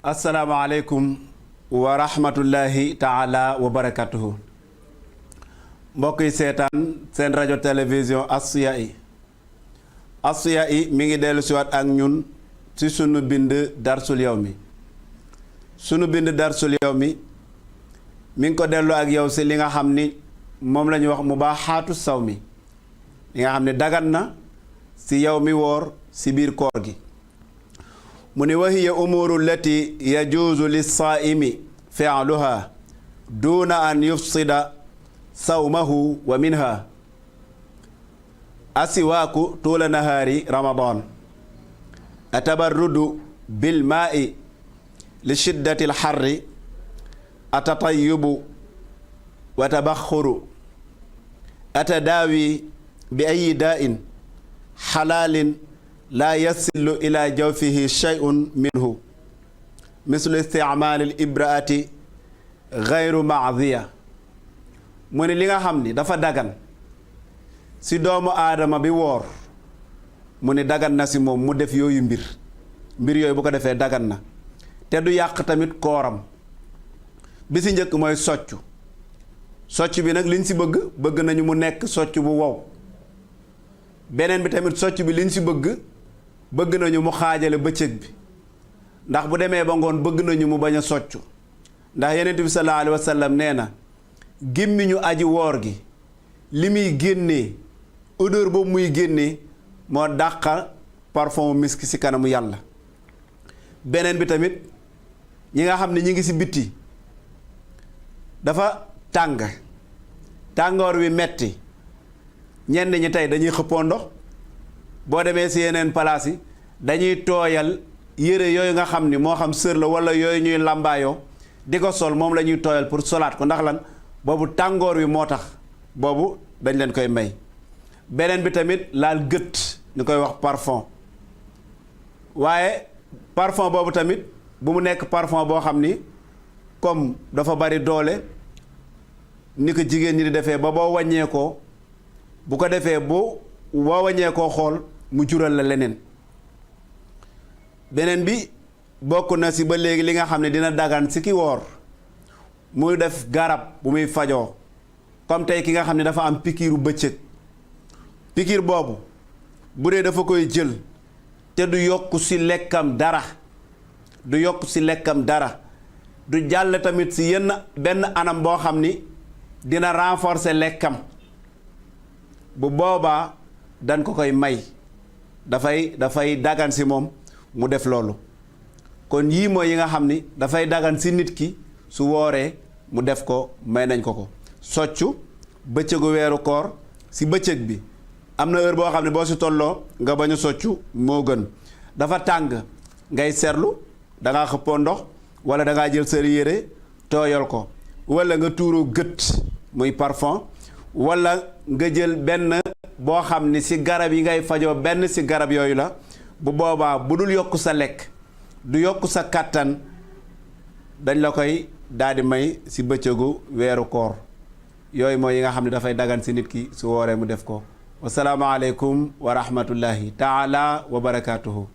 asalaamaaleykum wa rahmatullahi taala wa barakatuhu mbokk yi seetaan seen rajo télévision Asfiyahi mi ngi dellu siwaat ak ñun ci sunu bind darsul yawmi sunu bind darsul yawmi mi ngi ko dellu ak yow ci li nga xam ni moom la ñuy wax mubaaxaatu sawmi li nga xam ne dagan na ci yow mi woor ci biir koor gi mu ni wa hiya umuru lati yajuuzu lissaa'imi fi'luha duuna an yufsida sawmahu wa minha asiwaaku tuula nahaari ramadan atabarrudu bilmaa'i li shiddati alxarri atatayyubu wa tabaxuru atadaawi bi ayi daa'in xalaalin laa yasillu ila jawfihi shay'un minhu mislu isticmaali al ibraati gayru maadiya mu ne li nga xam ni dafa dagan si doomu aadama bi woor mu ne dagan na si moom mu def yooyu mbir yooyu bu ko defee dagan na te du yàq tamit kooram bi si njëkk mooy socc bi nag liñ si bëgg nañu mu nekk socc bu wow beneen bi tamit socc bi liñ si bëgg nañu mu xaajale bëccëg bi ndax bu demee ba ngoon bëgg nañu mu bañ a soccu ndax Yonent bi sallallahu alayhi wa sallam nee na gémmiñu aji woor gi li muy génnee odeur boobu muy génnee moo dàqa parfum miski ci kanamu yàlla beneen bi tamit ñi nga xam ne ñi ngi ci bitti dafa tàngoor wi metti ñenn ñi tey dañuy xëppoo ndox boo demee ci yeneen palaas yi dañuy tooyal yére yooyu nga xam ni moo xam sër la walla yooyu ñuy làmbaayoo di ko sol moom la ñuy tooyal pour solaat ko ndax lan boobu tàngoor wi moo tax boobu dañ leen koy may beneen bi tamit laal gët ñu koy wax parfum waaye parfum boobu tamit bu mu nekk parfum boo xam ni comme dafa bari doole ni ko jigéen ñi di defee ba boo wàññeekoo bu ko defee boo waññee koo xool mu jural la leneen beneen bi bokk na ci ba léegi li nga xam ne dina dagan ci ki woor muy def garab bu muy fajoo comme tey ki nga xam ne dafa am pikiiru bëccëg pikiir boobu bu dee dafa koy jël te du yokk ci lekkam dara du jàll tamit ci benn anam boo xam ni dina renforcer lekkam bu boobaa dañ ko koy may dafay dagan ci moom mu def loolu kon yii mooy yi nga xam ni dafay dagan ci nit ki su wooree mu def ko may nañ ko soccu bëccëgu weeru koor ci bëccëg bi am na heure boo xam ne boo ci tolloo nga bañ a soccu moo gën dafa tàng ngay seetlu dangaa xëppoo ndox walla dangaa jël sa yére tooyal ko walla nga tuuru gët muy parfum walla nga jël benn boo xam ni ci garab yi ngay fajoo benn ci garab yooyu la bu boobaa bu dul yokk sa lekk du yokk sa kàttan dañ la koy daldi may ci bëccëgu weeru koor yooyu mooy yi nga xam ne dafay dagan ci nit ki su wooree mu def ko wasalaamaaleykum wa rahmatullahi taala wa barakaatuhu